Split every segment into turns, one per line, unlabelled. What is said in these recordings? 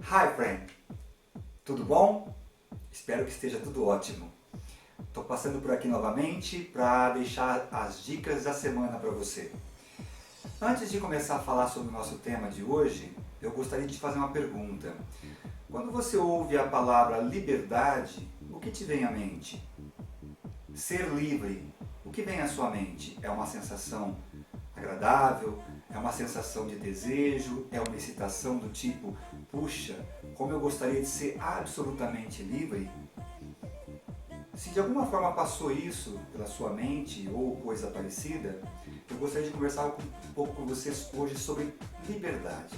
Hi friend, tudo bom? Espero que esteja tudo ótimo. Estou passando por aqui novamente para deixar as dicas da semana para você. Antes de começar a falar sobre o nosso tema de hoje, eu gostaria de te fazer uma pergunta. Quando você ouve a palavra liberdade, o que te vem à mente? Ser livre, o que vem à sua mente? É uma sensação agradável? É uma sensação de desejo? É uma excitação do tipo, puxa, como eu gostaria de ser absolutamente livre? Se de alguma forma passou isso pela sua mente ou coisa parecida, eu gostaria de conversar um pouco com vocês hoje sobre liberdade.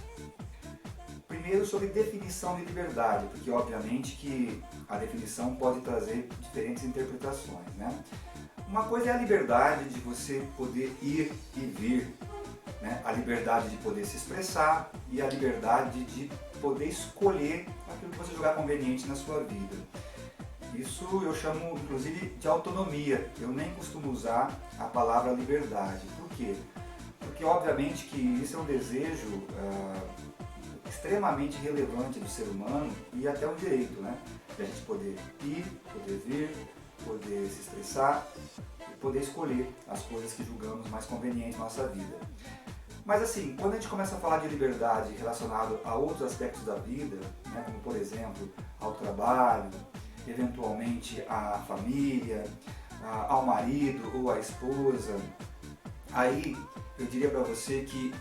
Primeiro sobre definição de liberdade, porque obviamente que a definição pode trazer diferentes interpretações, né? Uma coisa é a liberdade de você poder ir e vir, né? A liberdade de poder se expressar e a liberdade de poder escolher aquilo que você julgar conveniente na sua vida. Isso eu chamo inclusive de autonomia, eu nem costumo usar a palavra liberdade. Por quê? Porque obviamente que isso é um desejo extremamente relevante do ser humano e até um direito, né? De a gente poder ir, poder vir, poder se expressar e poder escolher as coisas que julgamos mais convenientes na nossa vida. Mas assim, quando a gente começa a falar de liberdade relacionado a outros aspectos da vida, né, como por exemplo ao trabalho, eventualmente à família, ao marido ou à esposa, aí eu diria para você que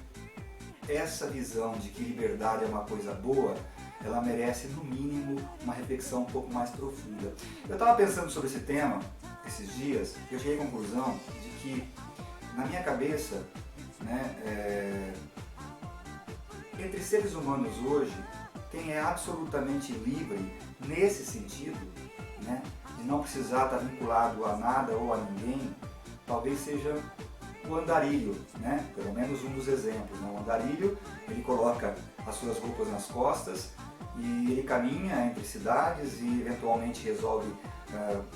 essa visão de que liberdade é uma coisa boa, ela merece no mínimo uma reflexão um pouco mais profunda. Eu estava pensando sobre esse tema esses dias e eu cheguei à conclusão de que na minha cabeça, né, entre seres humanos hoje, quem é absolutamente livre nesse sentido, né, de não precisar estar vinculado a nada ou a ninguém, talvez seja o andarilho, né? Pelo menos um dos exemplos. Né? O andarilho, ele coloca as suas roupas nas costas e ele caminha entre cidades e eventualmente resolve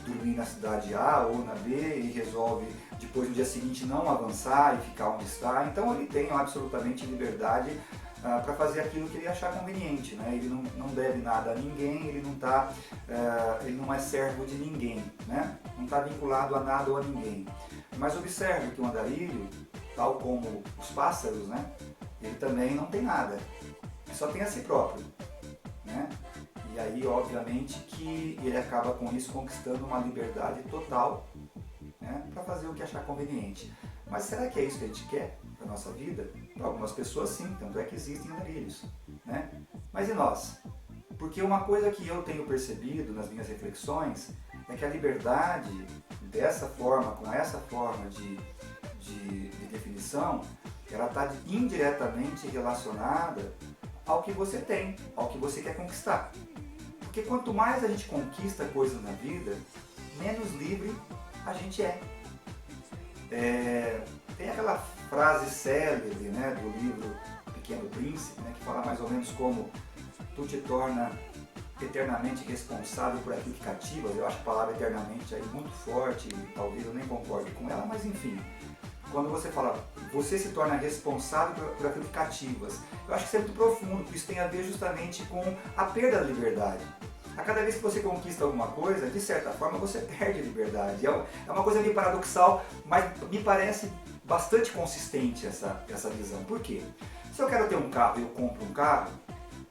dormir na cidade A ou na B e resolve depois no dia seguinte não avançar e ficar onde está. Então ele tem absolutamente liberdade para fazer aquilo que ele achar conveniente, né? Ele não deve nada a ninguém, ele não é servo de ninguém, né? Não está vinculado a nada ou a ninguém. Mas observe que o andarilho, tal como os pássaros, né? Ele também não tem nada, ele só tem a si próprio, né? E aí obviamente que ele acaba com isso conquistando uma liberdade total, né? Para fazer o que achar conveniente. Mas será que é isso que a gente quer para a nossa vida? Para algumas pessoas sim, tanto é que existem andarilhos, né? Mas e nós? Porque uma coisa que eu tenho percebido nas minhas reflexões é que a liberdade dessa forma, com essa forma de definição, ela está indiretamente relacionada ao que você tem, ao que você quer conquistar. Porque quanto mais a gente conquista coisas na vida, menos livre a gente é. Tem aquela frase célebre, né, do livro Pequeno Príncipe, né, que fala mais ou menos como tu te torna eternamente responsável por aquilo que cativas. Eu acho a palavra eternamente aí muito forte, talvez eu nem concorde com ela, mas enfim. Quando você fala, você se torna responsável por aquilo que cativas, eu acho que isso é muito profundo, porque isso tem a ver justamente com a perda da liberdade. A cada vez que você conquista alguma coisa, de certa forma você perde a liberdade. É uma coisa meio paradoxal, mas me parece bastante consistente essa visão. Por quê? Se eu quero ter um carro e eu compro um carro,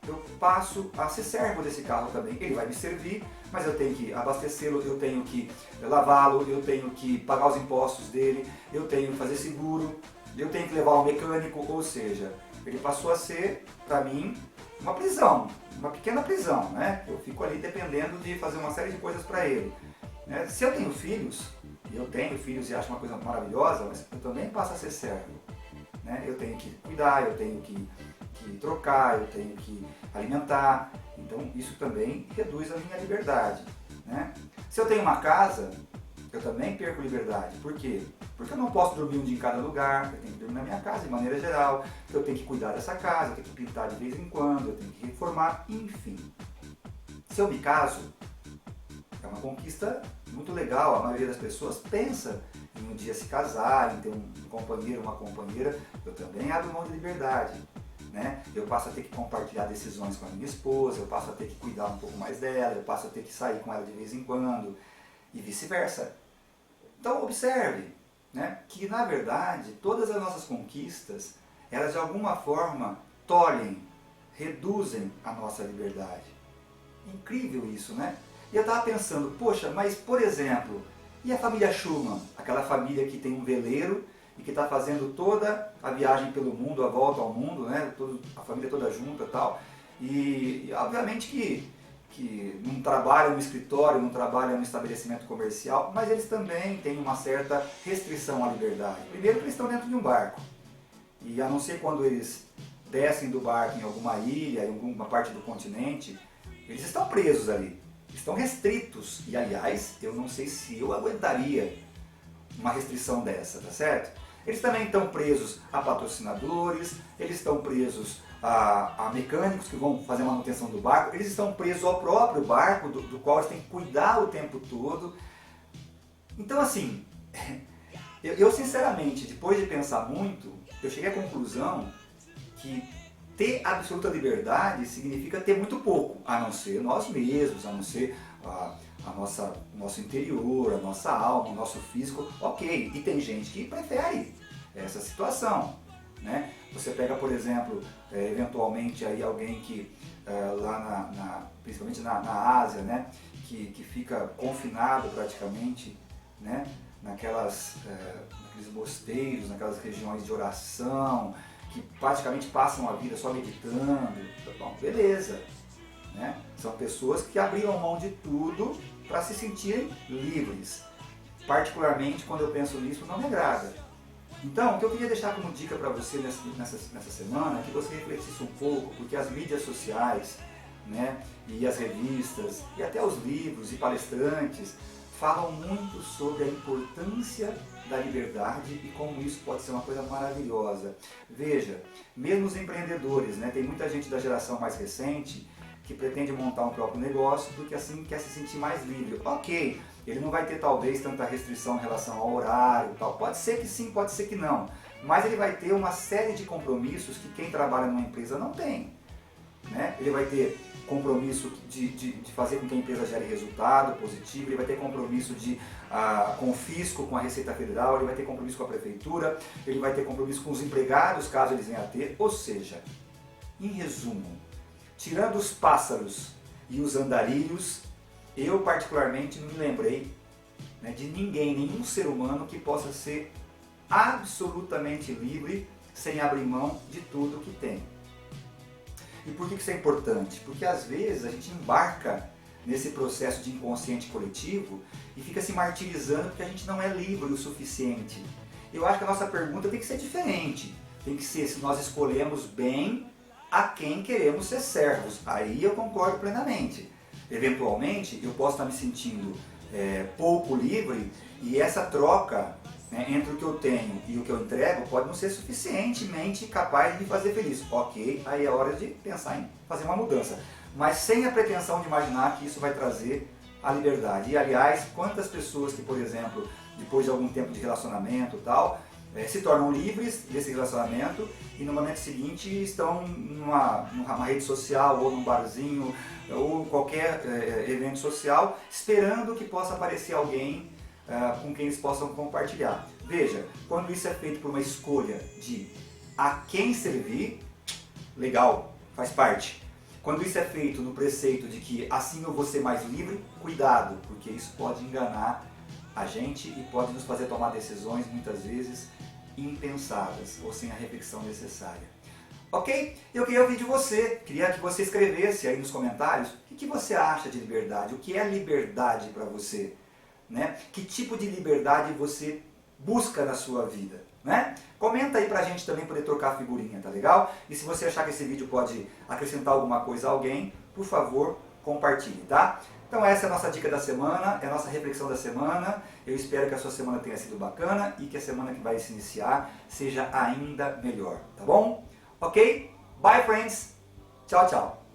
eu passo a ser servo desse carro também. Ele vai me servir, mas eu tenho que abastecê-lo, eu tenho que lavá-lo, eu tenho que pagar os impostos dele, eu tenho que fazer seguro, eu tenho que levar ao mecânico, ou seja, ele passou a ser, para mim, uma prisão, uma pequena prisão, né? Eu fico ali dependendo de fazer uma série de coisas para ele. Né? Se eu tenho filhos, e eu tenho filhos e acho uma coisa maravilhosa, mas eu também passo a ser servo. Né? Eu tenho que cuidar, eu tenho que trocar, eu tenho que alimentar, então isso também reduz a minha liberdade. Né? Se eu tenho uma casa, eu também perco liberdade. Por quê? Porque eu não posso dormir um dia em cada lugar, eu tenho que dormir na minha casa de maneira geral, eu tenho que cuidar dessa casa, eu tenho que pintar de vez em quando, eu tenho que reformar, enfim. Se eu me caso, é uma conquista muito legal, a maioria das pessoas pensa em um dia se casar, em ter um companheiro, uma companheira, eu também abro mão de liberdade. né? Eu passo a ter que compartilhar decisões com a minha esposa, eu passo a ter que cuidar um pouco mais dela, eu passo a ter que sair com ela de vez em quando, e vice-versa. Então observe, né, que na verdade todas as nossas conquistas, elas de alguma forma tolhem, reduzem a nossa liberdade. Incrível isso, né? E eu estava pensando, poxa, mas por exemplo, e a família Schumann? Aquela família que tem um veleiro e que está fazendo toda a viagem pelo mundo, a volta ao mundo, né? A família toda junta e tal. E obviamente que não trabalham no escritório, não trabalham no estabelecimento comercial, mas eles também têm uma certa restrição à liberdade. Primeiro que eles estão dentro de um barco. E a não ser quando eles descem do barco em alguma ilha, em alguma parte do continente, eles estão presos ali, estão restritos. E aliás, eu não sei se eu aguentaria uma restrição dessa, tá certo? Eles também estão presos a patrocinadores, eles estão presos a mecânicos que vão fazer a manutenção do barco, eles estão presos ao próprio barco, do qual eles têm que cuidar o tempo todo. Então assim, eu sinceramente, depois de pensar muito, eu cheguei à conclusão que ter absoluta liberdade significa ter muito pouco, a não ser nós mesmos, a não ser o nosso interior, a nossa alma, o nosso físico, ok. E tem gente que prefere essa situação, né? Você pega, por exemplo, eventualmente aí alguém que lá principalmente na Ásia, né, que fica confinado praticamente, né, naqueles mosteiros, naquelas regiões de oração, que praticamente passam a vida só meditando. Bom, beleza, né? São pessoas que abriram mão de tudo para se sentirem livres. Particularmente, quando eu penso nisso, não me agrada. Então, o que eu queria deixar como dica para você nessa semana é que você refletisse um pouco, porque as mídias sociais, né, e as revistas, e até os livros e palestrantes falam muito sobre a importância da liberdade e como isso pode ser uma coisa maravilhosa. Veja, mesmo os empreendedores, né, tem muita gente da geração mais recente que pretende montar um próprio negócio porque assim quer se sentir mais livre. Ok, ele não vai ter talvez tanta restrição em relação ao horário, tal. Pode ser que sim, pode ser que não. Mas ele vai ter uma série de compromissos que quem trabalha numa empresa não tem, né? Ele vai ter compromisso de fazer com que a empresa gere resultado positivo, ele vai ter compromisso com o fisco, com a Receita Federal, ele vai ter compromisso com a prefeitura, ele vai ter compromisso com os empregados, caso eles venham a ter. Ou seja, em resumo, tirando os pássaros e os andarilhos, eu particularmente não me lembrei, né, de ninguém, nenhum ser humano que possa ser absolutamente livre sem abrir mão de tudo que tem. E por que isso é importante? Porque às vezes a gente embarca nesse processo de inconsciente coletivo e fica se martirizando porque a gente não é livre o suficiente. Eu acho que a nossa pergunta tem que ser diferente. Tem que ser se nós escolhemos bem a quem queremos ser servos. Aí eu concordo plenamente. Eventualmente eu posso estar me sentindo pouco livre e essa troca, né, entre o que eu tenho e o que eu entrego pode não ser suficientemente capaz de me fazer feliz. Ok, aí é hora de pensar em fazer uma mudança. Mas sem a pretensão de imaginar que isso vai trazer a liberdade. E aliás, quantas pessoas que, por exemplo, depois de algum tempo de relacionamento e tal, se tornam livres desse relacionamento e no momento seguinte estão numa rede social ou num barzinho ou qualquer evento social esperando que possa aparecer alguém com quem eles possam compartilhar. Veja, quando isso é feito por uma escolha de a quem servir, legal, faz parte. Quando isso é feito no preceito de que assim eu vou ser mais livre, cuidado, porque isso pode enganar a gente e pode nos fazer tomar decisões muitas vezes impensadas ou sem a reflexão necessária. Ok? Eu queria ouvir de você, queria que você escrevesse aí nos comentários o que você acha de liberdade, o que é liberdade para você, né? Que tipo de liberdade você busca na sua vida, né? Comenta aí pra gente também poder trocar figurinha, tá legal? E se você achar que esse vídeo pode acrescentar alguma coisa a alguém, por favor, compartilhe, tá? Então essa é a nossa dica da semana, é a nossa reflexão da semana. Eu espero que a sua semana tenha sido bacana e que a semana que vai se iniciar seja ainda melhor, tá bom? Ok? Bye, friends! Tchau, tchau!